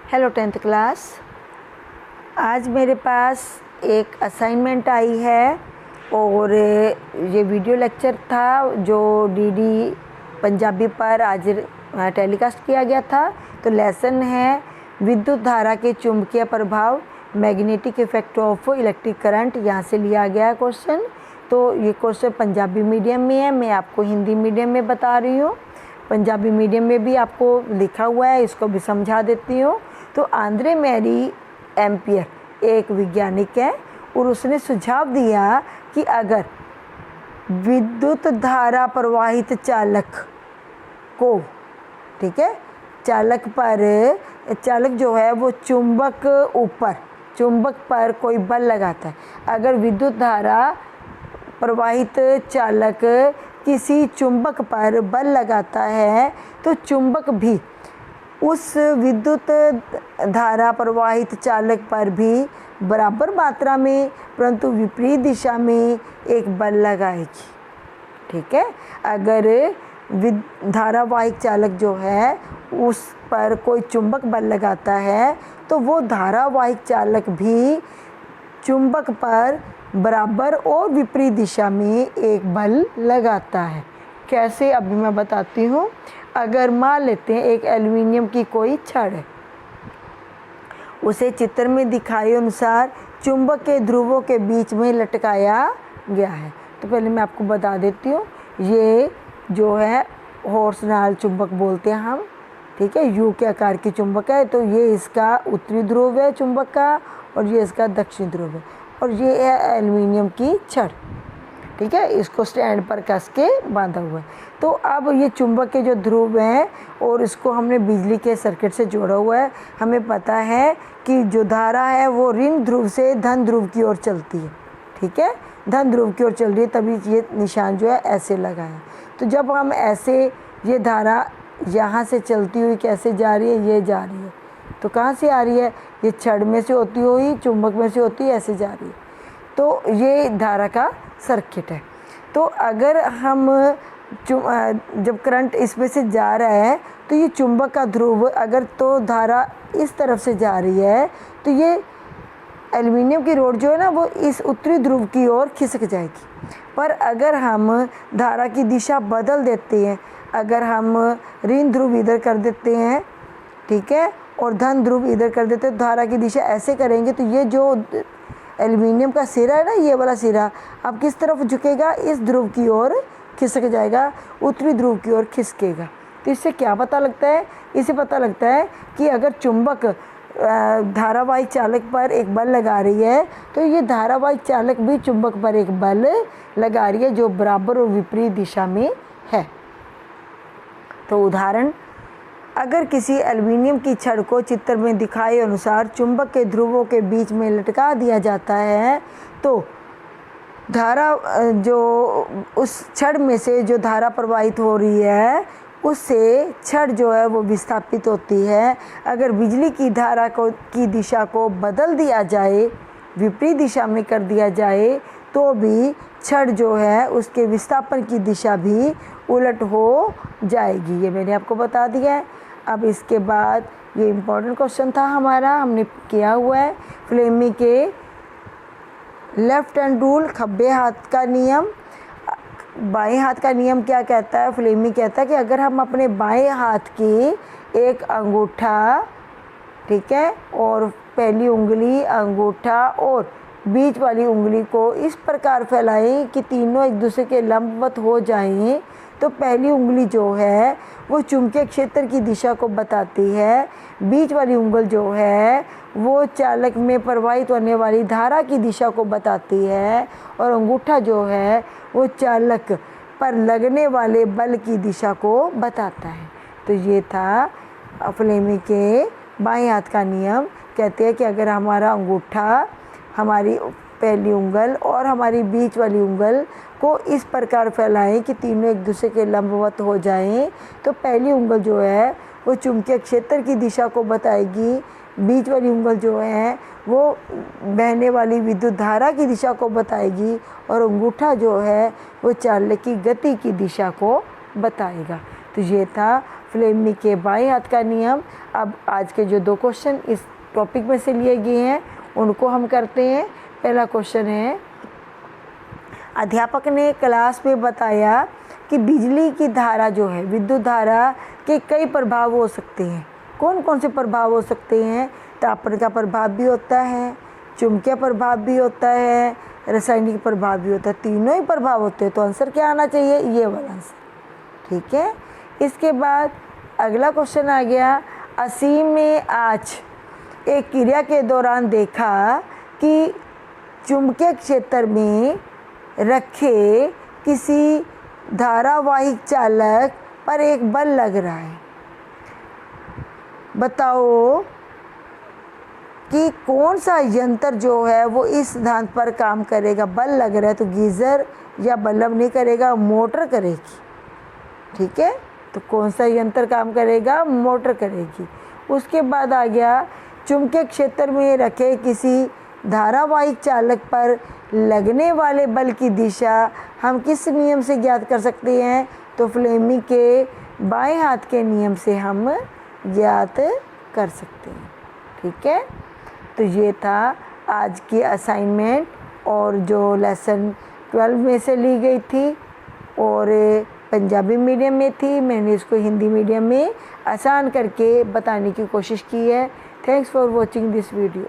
Hello 10th class. आज मेरे पास एक असाइनमेंट आई है और ये वीडियो लेक्चर था जो डीडी पंजाबी पर आज टेलीकास्ट किया गया था। तो लेसन है विद्युत धारा के चुंबकीय प्रभाव, magnetic effect of electric current. यहाँ से लिया गया है क्वेश्चन। तो ये क्वेश्चन पंजाबी मीडियम में है, मैं आपको हिंदी मीडियम में बता रही हूँ। पंजाबी मीडियम में भी आपको लिखा हुआ है, इसको भी समझा देती हूँ। तो आंद्रे मैरी एम्पियर एक वैज्ञानिक है और उसने सुझाव दिया कि अगर विद्युत धारा प्रवाहित चालक को, ठीक है, चालक जो है वो चुंबक पर कोई बल लगाता है। अगर विद्युत धारा प्रवाहित चालक किसी चुंबक पर बल लगाता है तो चुंबक भी उस विद्युत धारा प्रवाहित चालक पर भी बराबर मात्रा में परंतु विपरीत दिशा में एक बल लगाएगी। ठीक है, अगर धारावाहिक चालक जो है उस पर कोई चुंबक बल लगाता है तो वो धारावाहिक चालक भी चुंबक पर बराबर और विपरीत दिशा में एक बल लगाता है। कैसे, अभी मैं बताती हूँ। अगर मान लेते हैं एक एल्युमिनियम की कोई छड़ है, उसे चित्र में दिखाए अनुसार चुंबक के ध्रुवों के बीच में लटकाया गया है। तो पहले मैं आपको बता देती हूँ, ये जो है हॉर्स नाल चुंबक बोलते हैं हम, ठीक है, यू के आकार की चुंबक है। तो ये इसका उत्तरी ध्रुव है चुंबक का और ये इसका दक्षिण ध्रुव है और ये है एल्युमिनियम की छड़, ठीक है, इसको स्टैंड पर कस के बांधा हुआ है। तो अब ये चुंबक के जो ध्रुव हैं और इसको हमने बिजली के सर्किट से जोड़ा हुआ है। हमें पता है कि जो धारा है वो ऋण ध्रुव से धन ध्रुव की ओर चलती है, ठीक है, धन ध्रुव की ओर चल रही है, तभी ये निशान जो है ऐसे लगा है। तो जब हम ऐसे, ये धारा यहाँ से चलती हुई कैसे जा रही है, ये जा रही है, तो कहाँ से आ रही है, ये छड़ में से होती हुई चुंबक में से होती है, ऐसे जा रही है। तो ये धारा का सर्किट है। तो अगर हम जब करंट इसमें से जा रहा है तो ये चुंबक का ध्रुव, अगर तो धारा इस तरफ से जा रही है तो ये एल्युमिनियम की रॉड जो है ना वो इस उत्तरी ध्रुव की ओर खिसक जाएगी। पर अगर हम धारा की दिशा बदल देते हैं, अगर हम ऋण ध्रुव इधर कर देते हैं, ठीक है, और धन ध्रुव इधर कर देते हैं, तो धारा की दिशा ऐसे करेंगे तो ये जो एल्युमिनियम का सिरा है ना, ये वाला सिरा अब किस तरफ झुकेगा, इस ध्रुव की ओर खिसक जाएगा, उत्तरी ध्रुव की ओर खिसकेगा। तो इससे क्या पता लगता है, इससे पता लगता है कि अगर चुंबक धारावाहिक चालक पर एक बल लगा रही है तो ये धारावाहिक चालक भी चुंबक पर एक बल लगा रही है जो बराबर और विपरीत दिशा में है। तो उदाहरण, अगर किसी एल्युमिनियम की छड़ को चित्र में दिखाए अनुसार चुंबक के ध्रुवों के बीच में लटका दिया जाता है तो धारा जो उस छड़ में से जो धारा प्रवाहित हो रही है उससे छड़ जो है वो विस्थापित होती है। अगर बिजली की धारा की दिशा को बदल दिया जाए, विपरीत दिशा में कर दिया जाए तो भी छड़ जो है उसके विस्थापन की दिशा भी उलट हो जाएगी। ये मैंने आपको बता दिया है। अब इसके बाद ये इम्पोर्टेंट क्वेश्चन था हमारा, हमने किया हुआ है फ्लेमी के लेफ्ट हैंड रूल, खब्बे हाथ का नियम। बाएं हाथ का नियम क्या कहता है, फ्लेमी कहता है कि अगर हम अपने बाएं हाथ की एक अंगूठा, ठीक है, और पहली उंगली, अंगूठा और बीच वाली उंगली को इस प्रकार फैलाएं कि तीनों एक दूसरे के लंबवत हो जाएं तो पहली उंगली जो है वो चुंबकीय क्षेत्र की दिशा को बताती है, बीच वाली उंगल जो है वो चालक में प्रवाहित होने वाली धारा की दिशा को बताती है और अंगूठा जो है वो चालक पर लगने वाले बल की दिशा को बताता है। तो ये था फ्लेमी के बाएं हाथ का नियम। कहते हैं कि अगर हमारा अंगूठा, हमारी पहली उंगल और हमारी बीच वाली उंगल को इस प्रकार फैलाएं कि तीनों एक दूसरे के लंबवत हो जाएं तो पहली उंगल जो है वो चुंबकीय क्षेत्र की दिशा को बताएगी, बीच वाली उंगल जो है वो बहने वाली विद्युत धारा की दिशा को बताएगी और अंगूठा जो है वो चालक की गति की दिशा को बताएगा। तो ये था फ्लेमिंग के बाएं हाथ का नियम। अब आज के जो 2 क्वेश्चन इस टॉपिक में से लिए गए हैं उनको हम करते हैं। पहला क्वेश्चन है, अध्यापक ने क्लास में बताया कि बिजली की धारा जो है, विद्युत धारा के कई प्रभाव हो सकते हैं। कौन कौन से प्रभाव हो सकते हैं? तापन का प्रभाव भी होता है, चुंबकीय प्रभाव भी होता है, रासायनिक प्रभाव भी होता है। तीनों ही प्रभाव होते हैं। तो आंसर क्या आना चाहिए? ये वाला आंसर। ठीक है। इसके बाद अगला क्वेश्चन आ गया, असीम में आज एक क्रिया के दौरान देखा कि चुंबकीय क्षेत्र में रखे किसी धारावाहिक चालक पर एक बल लग रहा है। बताओ कि कौन सा यंत्र जो है वो इस सिद्धांत पर काम करेगा। बल लग रहा है तो गीज़र या बल्ब नहीं करेगा, मोटर करेगी। ठीक है, तो कौन सा यंत्र काम करेगा? मोटर करेगी। उसके बाद आ गया, चुंबकीय क्षेत्र में रखे किसी धारावाहिक चालक पर लगने वाले बल की दिशा हम किस नियम से ज्ञात कर सकते हैं? तो फ्लेमिंग के बाएं हाथ के नियम से हम ज्ञात कर सकते हैं। ठीक है, तो ये था आज की असाइनमेंट और जो लेसन 12 में से ली गई थी और पंजाबी मीडियम में थी। मैंने इसको हिंदी मीडियम में आसान करके बताने की कोशिश की है। Thanks for watching this video.